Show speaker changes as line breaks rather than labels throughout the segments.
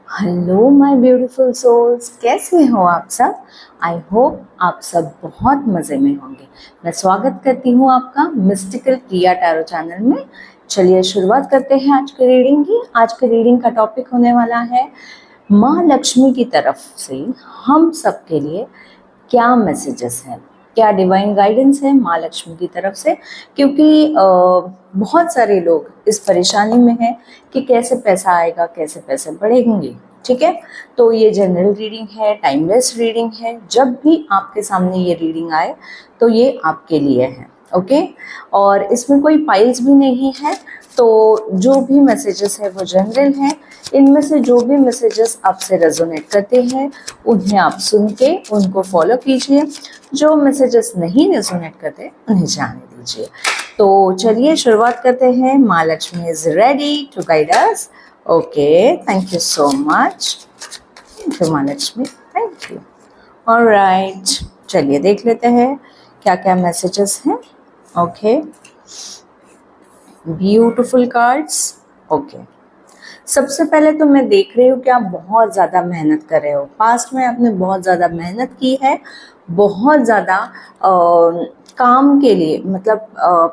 Hello my beautiful souls, कैसे हो आप सब। आई होप आप सब बहुत मज़े में होंगे। मैं स्वागत करती हूँ आपका मिस्टिकल प्रिया टैरो चैनल में। चलिए शुरुआत करते हैं आज की रीडिंग की। आज के रीडिंग का टॉपिक होने वाला है माँ लक्ष्मी की तरफ से हम सब के लिए क्या मैसेजेस हैं, क्या डिवाइन गाइडेंस है माँ लक्ष्मी की तरफ से। क्योंकि बहुत सारे लोग इस परेशानी में हैं कि कैसे पैसा आएगा, कैसे पैसे बढ़ेंगे। ठीक है, तो ये जनरल रीडिंग है, टाइमलेस रीडिंग है। जब भी आपके सामने ये रीडिंग आए तो ये आपके लिए है। ओके, और इसमें कोई पाइल्स भी नहीं है। तो जो भी मैसेजेस है वो जनरल हैं। इनमें से जो भी मैसेजेस आपसे रेजोनेट करते हैं उन्हें आप सुन के उनको फॉलो कीजिए। जो मैसेजेस नहीं रेजोनेट करते उन्हें जाने दीजिए। तो चलिए शुरुआत करते हैं। माँ Lakshmi is ready to guide us. Okay, thank you so much. Thank you माँ लक्ष्मी, थैंक यू। ऑलराइट, चलिए देख लेते हैं क्या क्या मैसेजेस हैं। Okay, beautiful cards. ओके, सबसे पहले तो मैं देख रही हूँ कि आप बहुत ज़्यादा मेहनत कर रहे हो। पास्ट में आपने बहुत ज़्यादा मेहनत की है, बहुत ज़्यादा काम के लिए, मतलब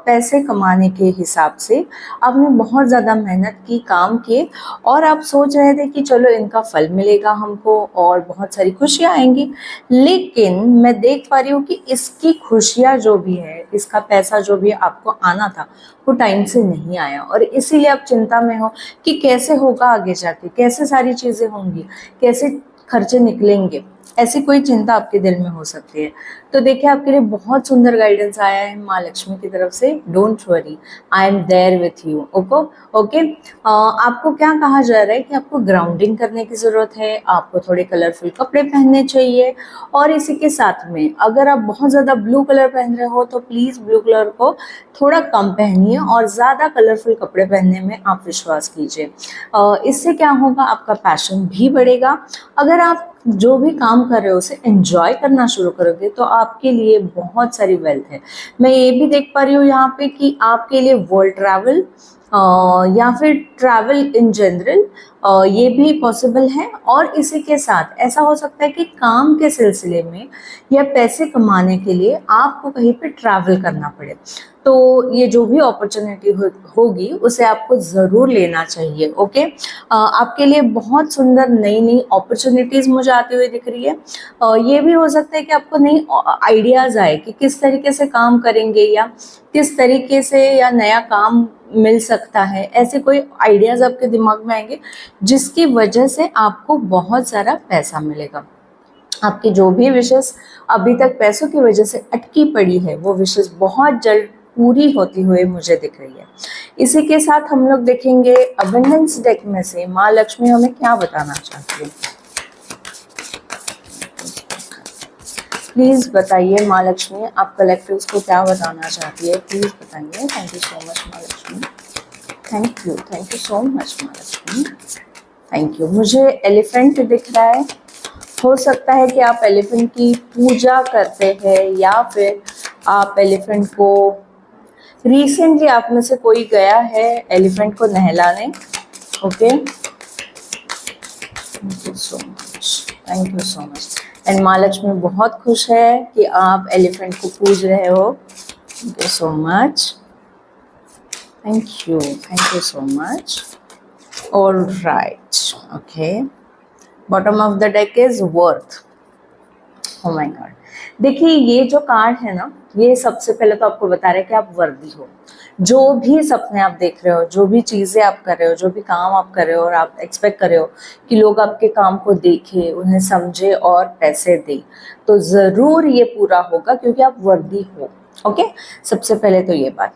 पैसे कमाने के हिसाब से आपने बहुत ज़्यादा मेहनत की, काम किए, और आप सोच रहे थे कि चलो इनका फल मिलेगा हमको और बहुत सारी खुशियाँ आएंगी। लेकिन मैं देख पा रही हूँ कि इसकी खुशियाँ जो भी है, इसका पैसा जो भी आपको आना था वो टाइम से नहीं आया, और इसीलिए आप चिंता में हो कि कैसे होगा आगे जाके, कैसे सारी चीज़ें होंगी, कैसे खर्चे निकलेंगे। ऐसी कोई चिंता आपके दिल में हो सकती है। तो देखिए, आपके लिए बहुत सुंदर गाइडेंस आया है माँ लक्ष्मी की तरफ से। Don't worry, I am there with you. Okay, आपको क्या कहा जा रहा है कि आपको ग्राउंडिंग करने की ज़रूरत है, आपको थोड़े कलरफुल कपड़े पहनने चाहिए। और इसी के साथ में अगर आप बहुत ज़्यादा ब्लू कलर पहन रहे हो तो प्लीज़ ब्लू कलर को थोड़ा कम पहनिए और ज़्यादा कलरफुल कपड़े पहनने में आप विश्वास कीजिए। इससे क्या होगा, आपका पैशन भी बढ़ेगा। अगर आप जो भी काम कर रहे हो उसे एंजॉय करना शुरू करोगे तो आपके लिए बहुत सारी वेल्थ है। मैं ये भी देख पा रही हूँ यहाँ पे कि आपके लिए वर्ल्ड ट्रैवल या फिर ट्रैवल इन जनरल ये भी पॉसिबल है। और इसी के साथ ऐसा हो सकता है कि काम के सिलसिले में या पैसे कमाने के लिए आपको कहीं पे ट्रैवल करना पड़े। तो ये जो भी अपॉर्चुनिटी होगी उसे आपको ज़रूर लेना चाहिए। ओके, आपके लिए बहुत सुंदर नई नई अपॉर्चुनिटीज़ मुझे आती हुई दिख रही है। ये भी हो सकता है कि आपको नई आइडियाज़ आए कि किस तरीके से काम करेंगे या किस तरीके से या नया काम मिल सकता है। ऐसे कोई आइडियाज़ आपके दिमाग में आएंगे जिसकी वजह से आपको बहुत सारा पैसा मिलेगा। आपकी जो भी विशेष अभी तक पैसों की वजह से अटकी पड़ी है वो विशेष बहुत जल्द पूरी होती हुई मुझे दिख रही है। इसी के साथ हम लोग देखेंगे अबंडेंस डेक में से माँ लक्ष्मी हमें क्या बताना चाहती है। प्लीज़ बताइए माँ लक्ष्मी, आप कलेक्टिव्स को क्या बताना चाहती है, प्लीज़ बताइए। थैंक यू सो मच माँ Lakshmi, thank you so much माँ लक्ष्मी, थैंक यू। मुझे एलिफेंट दिख रहा है। हो सकता है कि आप एलिफेंट की पूजा करते हैं या फिर आप एलिफेंट को रिसेंटली आप में से कोई गया है एलिफेंट को नहलाने। Okay, thank you so much, thank you so much. And माँ लक्ष्मी बहुत खुश है कि आप एलिफेंट को पूज रहे हो। Thank you so much, thank you so much. All right, okay, bottom of the deck is worth. Oh my God, देखिए ये जो कार्ड है ना, ये सबसे पहले तो आपको बता रहा है कि आप वर्दी हो। जो भी सपने आप देख रहे हो, जो भी चीज़ें आप कर रहे हो, जो भी काम आप कर रहे हो और आप एक्सपेक्ट कर रहे हो कि लोग आपके काम को देखें, उन्हें समझे और पैसे दें, तो ज़रूर ये पूरा होगा क्योंकि आप वर्दी हो। ओके, सबसे पहले तो ये बात।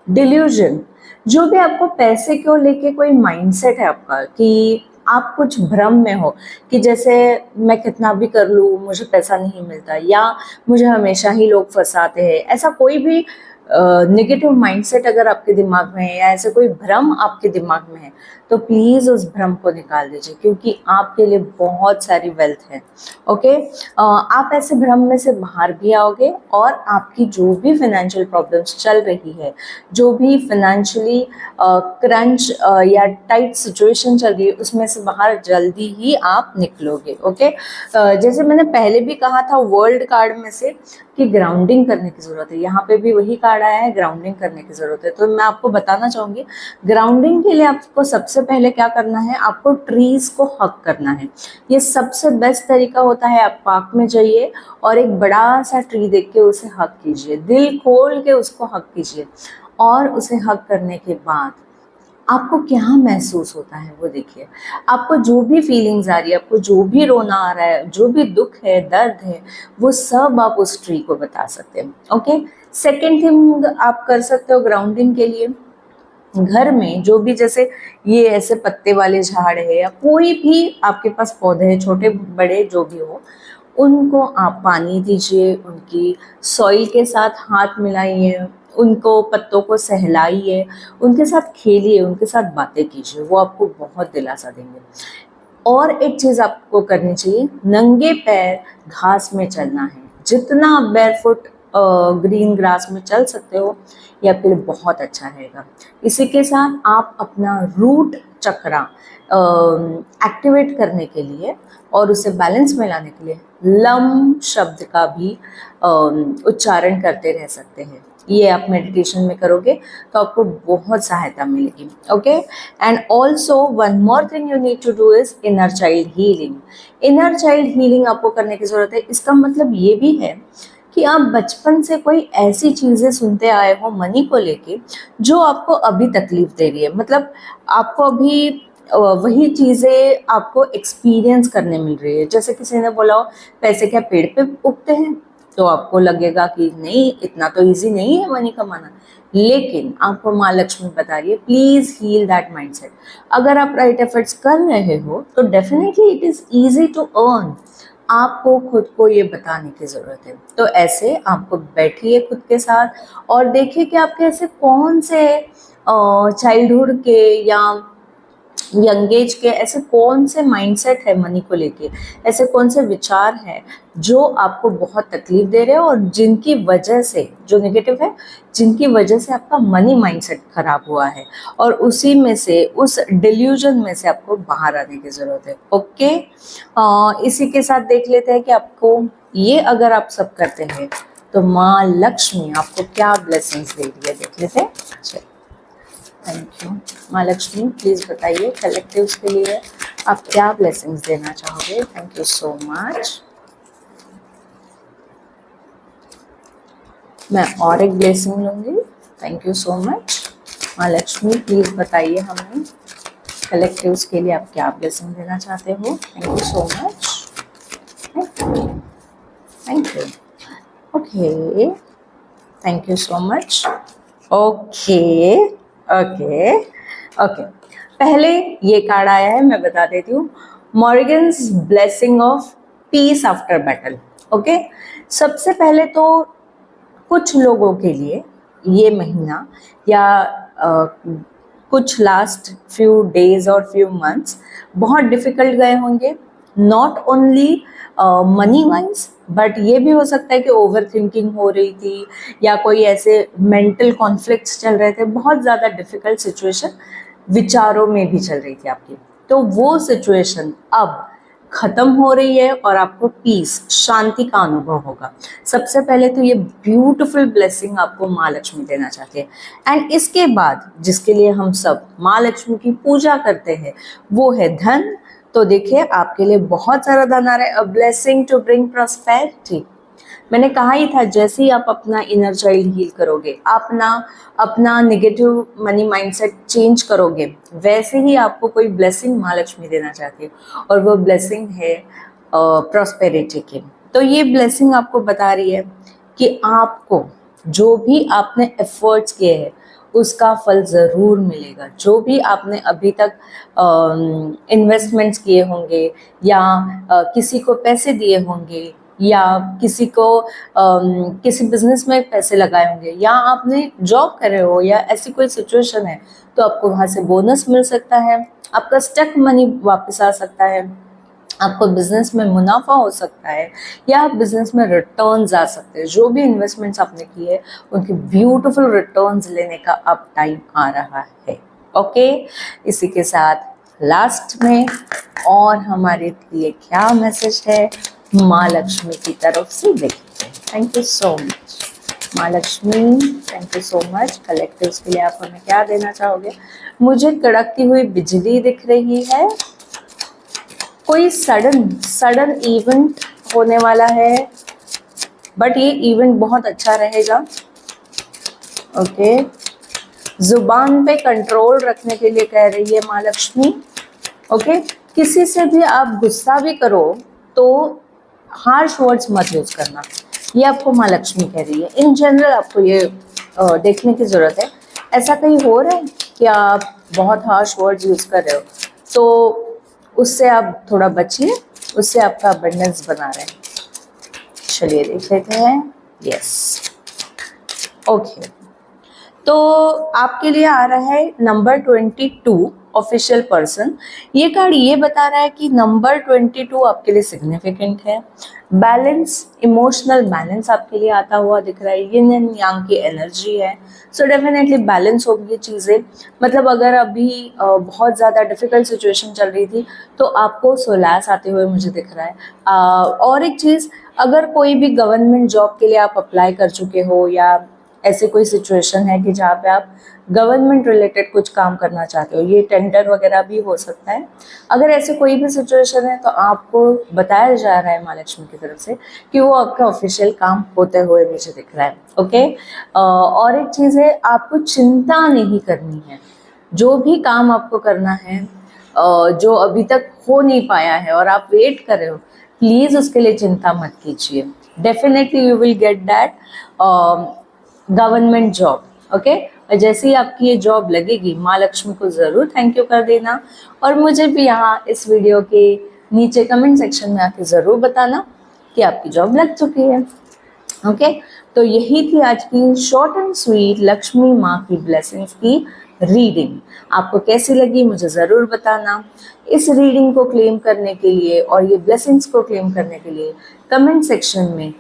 डिल्यूजन, जो भी आपको पैसे को लेके कोई माइंडसेट है आपका कि आप कुछ भ्रम में हो कि जैसे मैं कितना भी कर लूँ मुझे पैसा नहीं मिलता, या मुझे हमेशा ही लोग फंसाते हैं, ऐसा कोई भी नेगेटिव माइंडसेट अगर आपके दिमाग में है या ऐसे कोई भ्रम आपके दिमाग में है, तो प्लीज़ उस भ्रम को निकाल दीजिए, क्योंकि आपके लिए बहुत सारी वेल्थ है। ओके, आप ऐसे भ्रम में से बाहर भी आओगे और आपकी जो भी फाइनेंशियल प्रॉब्लम्स चल रही है, जो भी फाइनेंशियली क्रंच या टाइट सिचुएशन चल रही है, उसमें से बाहर जल्दी ही आप निकलोगे। ओके, जैसे मैंने पहले भी कहा था वर्ल्ड कार्ड में से कि ग्राउंडिंग करने की ज़रूरत है, यहाँ पे भी वही कार्ड आया है, ग्राउंडिंग करने की ज़रूरत है। तो मैं आपको बताना चाहूँगी, ग्राउंडिंग के लिए आपको सबसे पहले क्या करना है, आपको ट्रीज़ को हक करना है। ये सबसे बेस्ट तरीका होता है। आप पार्क में जाइए और एक बड़ा सा ट्री देख के उसे हक कीजिए, दिल खोल के उसको हक कीजिए, और उसे हक करने के बाद आपको क्या महसूस होता है वो देखिए। आपको जो भी फीलिंग्स आ रही है, आपको जो भी रोना आ रहा है, जो भी दुख है, दर्द है, वो सब आप उस ट्री को बता सकते हैं। ओके, सेकेंड थिंग आप कर सकते हो ग्राउंडिंग के लिए, घर में जो भी, जैसे ये ऐसे पत्ते वाले झाड़ है या कोई भी आपके पास पौधे हैं, छोटे बड़े जो भी हो, उनको आप पानी दीजिए, उनकी सॉइल के साथ हाथ मिलाइए, उनको पत्तों को सहलाइए, उनके साथ खेलिए, उनके साथ बातें कीजिए, वो आपको बहुत दिलासा देंगे। और एक चीज़ आपको करनी चाहिए, नंगे पैर घास में चलना है। जितना आप बैरफुट ग्रीन ग्रास में चल सकते हो, ये आपके लिए बहुत अच्छा रहेगा। इसी के साथ आप अपना रूट चक्रा एक्टिवेट करने के लिए और उसे बैलेंस में लाने के लिए लम शब्द का भी उच्चारण करते रह सकते हैं। ये आप मेडिटेशन में करोगे तो आपको बहुत सहायता मिलेगी। Okay, and also one more thing you need to do is inner child healing. Inner child healing आपको करने की ज़रूरत है। इसका मतलब ये भी है कि आप बचपन से कोई ऐसी चीज़ें सुनते आए हो मनी को लेके जो आपको अभी तकलीफ दे रही है, मतलब आपको अभी वही चीज़ें आपको एक्सपीरियंस करने मिल रही है। जैसे किसी ने बोला हो पैसे क्या पेड़ पे उगते हैं, तो आपको लगेगा कि नहीं, इतना तो इजी नहीं है मनी कमाना। लेकिन आपको माँ लक्ष्मी बता रही है, प्लीज हील दैट माइंडसेट। अगर आप राइट एफर्ट्स कर रहे हो तो definitely it is easy to earn. आपको खुद को ये बताने की ज़रूरत है। तो ऐसे आपको बैठिए खुद के साथ और देखिए कि आपके ऐसे कौन से चाइल्डहुड के या यंग एज के ऐसे कौन से माइंडसेट है मनी को लेके, ऐसे कौन से विचार हैं जो आपको बहुत तकलीफ दे रहे हैं और जिनकी वजह से, जो नेगेटिव है, जिनकी वजह से आपका मनी माइंडसेट खराब हुआ है, और उसी में से, उस डिल्यूजन में से आपको बाहर आने की ज़रूरत है। ओके, इसी के साथ देख लेते हैं कि आपको ये अगर आप सब करते हैं तो माँ लक्ष्मी आपको क्या ब्लेसिंग्स दे रही है, देख लेते हैं। चलिए, थैंक यू। माँ लक्ष्मी प्लीज़ बताइए कलेक्टिव्स के लिए आप क्या ब्लेसिंग्स देना चाहोगे। Thank you so much. मैं और एक ब्लेसिंग लूँगी। Thank you so much. माँ लक्ष्मी प्लीज़ बताइए हमें कलेक्टिव्स के लिए आप क्या ब्लेसिंग देना चाहते हो। Thank you so much. Thank you. Okay, thank you so much. Okay okay okay, पहले ये कार्ड आया है, मैं बता देती हूँ, Morgan's blessing of peace after battle. Okay, सबसे पहले तो कुछ लोगों के लिए ये महीना या कुछ लास्ट फ्यू डेज और फ्यू मंथ्स बहुत डिफिकल्ट गए होंगे, not only money wise, but ये भी हो सकता है कि ओवर थिंकिंग हो रही थी या कोई ऐसे मेंटल कॉन्फ्लिक्ट्स चल रहे थे, बहुत ज़्यादा डिफिकल्ट सिचुएशन विचारों में भी चल रही थी आपकी। तो वो सिचुएशन अब खत्म हो रही है और आपको पीस, शांति का अनुभव होगा। सबसे पहले तो ये ब्यूटीफुल ब्लेसिंग आपको माँ लक्ष्मी देना चाहती है। एंड इसके बाद जिसके लिए हम सब माँ लक्ष्मी की पूजा करते हैं वो है धन। तो देखिए आपके लिए बहुत सारा धन आ रहा है, a blessing to bring prosperity. मैंने कहा ही था, जैसे ही आप अपना इनर चाइल्ड हील करोगे, अपना नेगेटिव मनी माइंडसेट चेंज करोगे, वैसे ही आपको कोई ब्लेसिंग माँ लक्ष्मी देना चाहती है, और वो ब्लेसिंग है प्रॉस्पेरिटी की। तो ये ब्लेसिंग आपको बता रही है कि आपको जो भी आपने एफर्ट्स किए हैं उसका फल ज़रूर मिलेगा। जो भी आपने अभी तक इन्वेस्टमेंट्स किए होंगे या किसी को पैसे दिए होंगे, या किसी को किसी बिजनेस में पैसे लगाए होंगे, या आपने जॉब कर रहे हो या ऐसी कोई सिचुएशन है तो आपको वहाँ से बोनस मिल सकता है, आपका स्टक मनी वापस आ सकता है, आपको बिजनेस में मुनाफा हो सकता है, या आप बिजनेस में रिटर्न्स आ सकते हैं। जो भी इन्वेस्टमेंट्स आपने किए उनकी ब्यूटीफुल रिटर्न्स लेने का अब टाइम आ रहा है। ओके, इसी के साथ लास्ट में और हमारे लिए क्या मैसेज है माँ लक्ष्मी की तरफ से देखते हैं। थैंक यू सो मच माँ Lakshmi, thank you so much. Collectives के लिए आप हमें क्या देना चाहोगे? मुझे कड़कती हुई बिजली दिख रही है, कोई सडन इवेंट होने वाला है, बट ये इवेंट बहुत अच्छा रहेगा। ओके, जुबान पे कंट्रोल रखने के लिए कह रही है माँ लक्ष्मी। ओके, किसी से भी आप गुस्सा भी करो तो हार्श वर्ड्स मत यूज करना, ये आपको माँ लक्ष्मी कह रही है। इन जनरल आपको ये देखने की जरूरत है। ऐसा कहीं हो रहा है कि आप बहुत हार्श वर्ड्स यूज कर रहे हो, तो उससे आप थोड़ा बचिए, उससे आपका अबंडेंस बना रहे। चलिए देख लेते हैं। यस, ओके, तो आपके लिए आ रहा है नंबर 22 ऑफिशियल पर्सन। ये कार्ड ये बता रहा है कि नंबर 22 आपके लिए सिग्निफिकेंट है। बैलेंस, इमोशनल बैलेंस आपके लिए आता हुआ दिख रहा है। यिन एंड यांग की एनर्जी है, सो डेफिनेटली बैलेंस होगी ये चीज़ें। मतलब अगर अभी बहुत ज़्यादा डिफिकल्ट सिचुएशन चल रही थी तो आपको सोलास आते हुए मुझे दिख रहा है। और एक चीज़, अगर कोई भी गवर्नमेंट जॉब के लिए आप अप्लाई कर चुके हो या ऐसे कोई सिचुएशन है कि जहाँ पे आप गवर्नमेंट रिलेटेड कुछ काम करना चाहते हो, ये टेंडर वगैरह भी हो सकता है। अगर ऐसे कोई भी सिचुएशन है तो आपको बताया जा रहा है माँ लक्ष्मी की तरफ से कि वो आपका ऑफिशियल काम होते हुए मुझे दिख रहा है। ओके, और एक चीज़ है, आपको चिंता नहीं करनी है। जो भी काम आपको करना है जो अभी तक हो नहीं पाया है और आप वेट कर रहे हो, प्लीज़ उसके लिए चिंता मत कीजिए। Definitely you will get that government job. Okay, और जैसे ही आपकी ये जॉब लगेगी माँ लक्ष्मी को ज़रूर थैंक यू कर देना, और मुझे भी यहाँ इस वीडियो के नीचे कमेंट सेक्शन में आके ज़रूर बताना कि आपकी जॉब लग चुकी है। ओके, तो यही थी आज की शॉर्ट एंड स्वीट लक्ष्मी माँ की ब्लेसिंग्स की रीडिंग। आपको कैसी लगी मुझे ज़रूर बताना। इस रीडिंग को क्लेम करने के लिए और ये ब्लेसिंग्स को क्लेम करने के लिए कमेंट सेक्शन में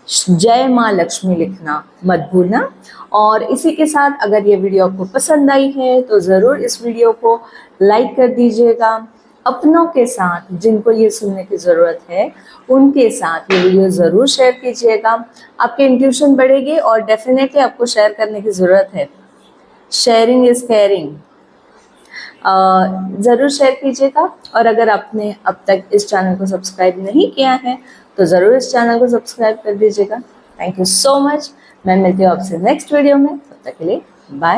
जय माँ लक्ष्मी लिखना मत भूलना। और इसी के साथ अगर ये वीडियो आपको पसंद आई है तो ज़रूर इस वीडियो को लाइक कर दीजिएगा। अपनों के साथ जिनको ये सुनने की ज़रूरत है उनके साथ ये वीडियो ज़रूर शेयर कीजिएगा। आपकी इंट्यूशन बढ़ेगी और डेफिनेटली आपको शेयर करने की ज़रूरत है। Sharing is caring. ज़रूर शेयर कीजिएगा। और अगर आपने अब तक इस चैनल को सब्सक्राइब नहीं किया है तो ज़रूर इस चैनल को सब्सक्राइब कर दीजिएगा। Thank you so much. मैं मिलती हूँ आपसे नेक्स्ट वीडियो में, तब तक के लिए बाय।